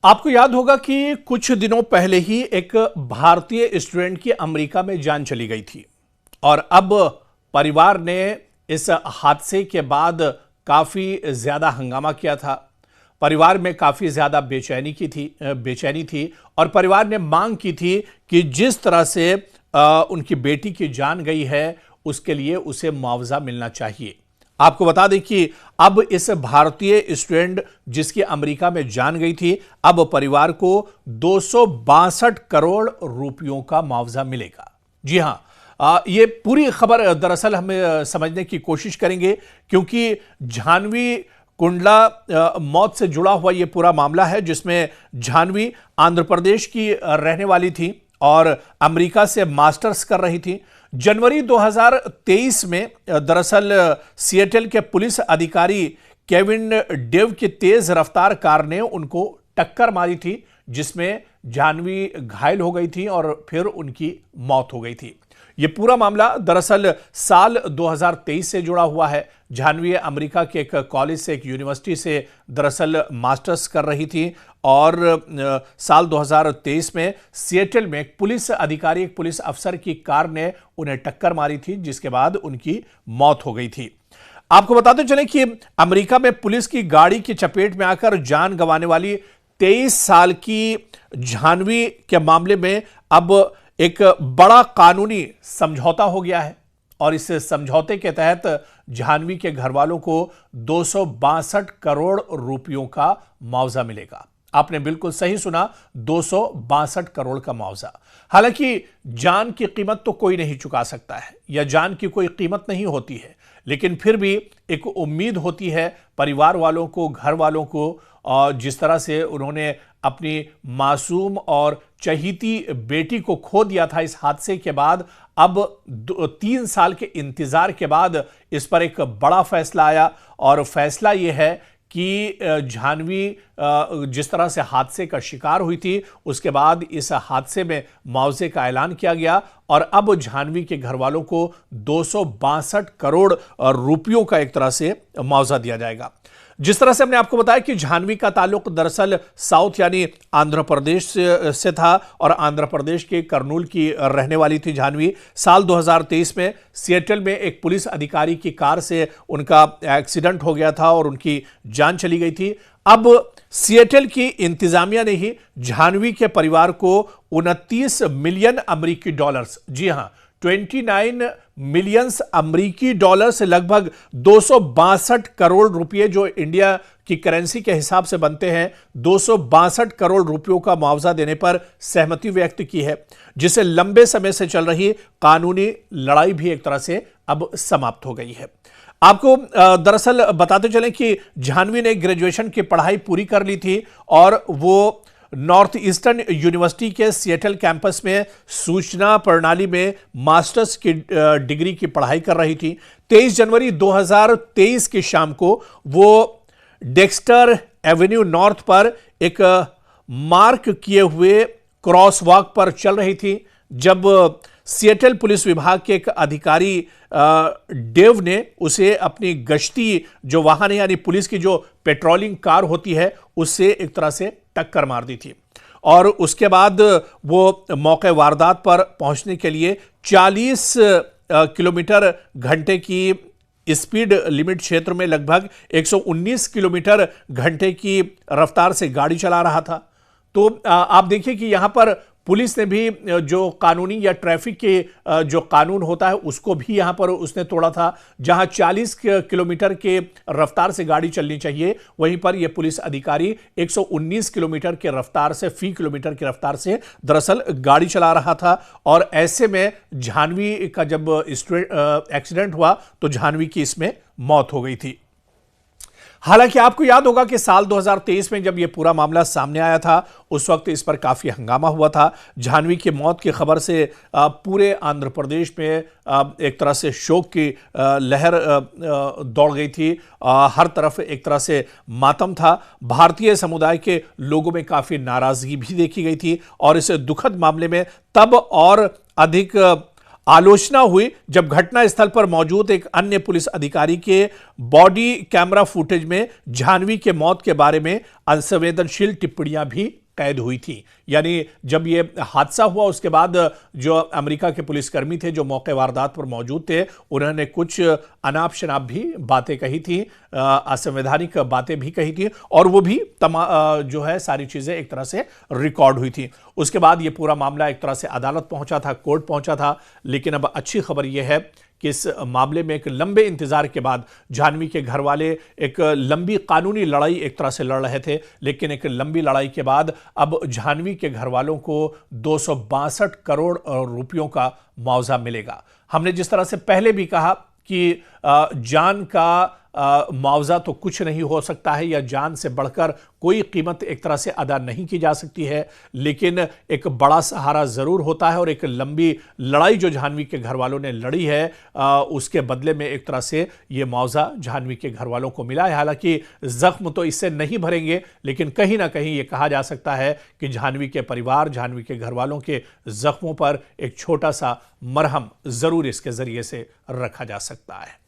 आपको याद होगा कि कुछ दिनों पहले ही एक भारतीय स्टूडेंट की अमेरिका में जान चली गई थी और अब परिवार ने इस हादसे के बाद काफी ज्यादा हंगामा किया था। परिवार में काफी ज्यादा बेचैनी थी और परिवार ने मांग की थी कि जिस तरह से उनकी बेटी की जान गई है उसके लिए उसे मुआवजा मिलना चाहिए। आपको बता दें कि अब इस भारतीय स्टूडेंट जिसकी अमेरिका में जान गई थी, अब परिवार को 262 करोड़ रुपयों का मुआवजा मिलेगा। जी हां, ये पूरी खबर दरअसल हम समझने की कोशिश करेंगे क्योंकि जाह्नवी कुंडला मौत से जुड़ा हुआ ये पूरा मामला है, जिसमें जाह्नवी आंध्र प्रदेश की रहने वाली थी और अमेरिका से मास्टर्स कर रही थी। जनवरी 2023 में दरअसल सिएटल के पुलिस अधिकारी केविन डेव की तेज रफ्तार कार ने उनको टक्कर मारी थी, जिसमें जाह्नवी घायल हो गई थी और फिर उनकी मौत हो गई थी। यह पूरा मामला दरअसल साल 2023 से जुड़ा हुआ है। जाह्नवी अमेरिका के एक कॉलेज से, एक यूनिवर्सिटी से दरअसल मास्टर्स कर रही थी और साल 2023 में सिएटल में एक पुलिस अधिकारी, एक पुलिस अफसर की कार ने उन्हें टक्कर मारी थी, जिसके बाद उनकी मौत हो गई थी। आपको बताते चलें कि अमेरिका में पुलिस की गाड़ी की चपेट में आकर जान गंवाने वाली 23 साल की जाह्नवी के मामले में अब एक बड़ा कानूनी समझौता हो गया है और इस समझौते के तहत जाह्नवी के घर वालों को 262 करोड़ रुपयों का मुआवजा मिलेगा। आपने बिल्कुल सही सुना, 262 करोड़ का मुआवजा। हालांकि जान की कीमत तो कोई नहीं चुका सकता है या जान की कोई कीमत नहीं होती है, लेकिन फिर भी एक उम्मीद होती है परिवार वालों को, घर वालों को, और जिस तरह से उन्होंने अपनी मासूम और चहीती बेटी को खो दिया था इस हादसे के बाद, अब 3 साल के इंतजार के बाद इस पर एक बड़ा फैसला आया और फैसला यह है कि जाह्नवी जिस तरह से हादसे का शिकार हुई थी, उसके बाद इस हादसे में मुआवजे का ऐलान किया गया और अब जाह्नवी के घर वालों को 262 करोड़ रुपयों का एक तरह से मुआवजा दिया जाएगा। जिस तरह से हमने आपको बताया कि जाह्नवी का ताल्लुक दरअसल साउथ यानी आंध्र प्रदेश से था और आंध्र प्रदेश के करनूल की रहने वाली थी जाह्नवी। साल 2023 में सिएटल में एक पुलिस अधिकारी की कार से उनका एक्सीडेंट हो गया था और उनकी जान चली गई थी। अब सिएटल की इंतजामिया ने ही जाह्नवी के परिवार को 29 मिलियन अमेरिकी डॉलर्स, जी हां 29 मिलियन अमेरिकी डॉलर से लगभग 262 करोड़ रुपए, जो इंडिया की करेंसी के हिसाब से बनते हैं, 262 करोड़ रुपयों का मुआवजा देने पर सहमति व्यक्त की है, जिसे लंबे समय से चल रही कानूनी लड़ाई भी एक तरह से अब समाप्त हो गई है। आपको दरअसल बताते चलें कि जाह्नवी ने ग्रेजुएशन की पढ़ाई पूरी कर ली थी और वो नॉर्थ ईस्टर्न यूनिवर्सिटी के सिएटल कैंपस में सूचना प्रणाली में मास्टर्स की डिग्री की पढ़ाई कर रही थी। 23 जनवरी 2023 की शाम को वो डेक्स्टर एवेन्यू नॉर्थ पर एक मार्क किए हुए क्रॉस वॉक पर चल रही थी, जब सिएटल पुलिस विभाग के एक अधिकारी डेव ने उसे अपनी गश्ती जो वाहन है यानी पुलिस की जो पेट्रोलिंग कार होती है उससे एक तरह से टक्कर मार दी थी और उसके बाद वो मौके वारदात पर पहुंचने के लिए 40 किलोमीटर घंटे की स्पीड लिमिट क्षेत्र में लगभग 119 किलोमीटर घंटे की रफ्तार से गाड़ी चला रहा था। तो आप देखिए कि यहां पर पुलिस ने भी जो कानूनी या ट्रैफिक के जो कानून होता है उसको भी यहां पर उसने तोड़ा था। जहां 40 किलोमीटर के रफ्तार से गाड़ी चलनी चाहिए, वहीं पर यह पुलिस अधिकारी 119 किलोमीटर के रफ्तार से, फी किलोमीटर की रफ्तार से दरअसल गाड़ी चला रहा था। और ऐसे में जाह्नवी का जब एक्सीडेंट हुआ तो जाह्नवी की इसमें मौत हो गई थी। हालांकि आपको याद होगा कि साल 2023 में जब यह पूरा मामला सामने आया था, उस वक्त इस पर काफी हंगामा हुआ था। जाह्नवी की मौत की खबर से पूरे आंध्र प्रदेश में एक तरह से शोक की लहर दौड़ गई थी। हर तरफ एक तरह से मातम था। भारतीय समुदाय के लोगों में काफी नाराजगी भी देखी गई थी और इस दुखद मामले में तब और अधिक आलोचना हुई जब घटनास्थल पर मौजूद एक अन्य पुलिस अधिकारी के बॉडी कैमरा फुटेज में जाह्नवी के मौत के बारे में असंवेदनशील टिप्पणियां भी कैद हुई थी। यानी जब यह हादसा हुआ उसके बाद जो अमेरिका के पुलिसकर्मी थे जो मौके वारदात पर मौजूद थे, उन्होंने कुछ अनाप शनाप भी बातें कही थी, असंवैधानिक बातें भी कही थी, और वो भी जो है सारी चीजें एक तरह से रिकॉर्ड हुई थी। उसके बाद ये पूरा मामला एक तरह से अदालत पहुंचा था, कोर्ट पहुंचा था। लेकिन अब अच्छी खबर यह है कि इस मामले में एक लंबे इंतजार के बाद जाह्नवी के घर वाले एक लंबी कानूनी लड़ाई एक तरह से लड़ रहे थे, लेकिन एक लंबी लड़ाई के बाद अब जाह्नवी के घर वालों को 262 करोड़ रुपयों का मुआवजा मिलेगा। हमने जिस तरह से पहले भी कहा कि जान का मुआवजा तो कुछ नहीं हो सकता है, या जान से बढ़कर कोई कीमत एक तरह से अदा नहीं की जा सकती है, लेकिन एक बड़ा सहारा जरूर होता है। और एक लंबी लड़ाई जो जाह्नवी के घर वालों ने लड़ी है, उसके बदले में एक तरह से यह मुआवजा जाह्नवी के घर वालों को मिला है। हालांकि जख्म तो इससे नहीं भरेंगे, लेकिन कहीं ना कहीं यह कहा जा सकता है कि जाह्नवी के परिवार, जाह्नवी के घर वालों के जख्मों पर एक छोटा सा मरहम जरूर इसके जरिए से रखा जा सकता है।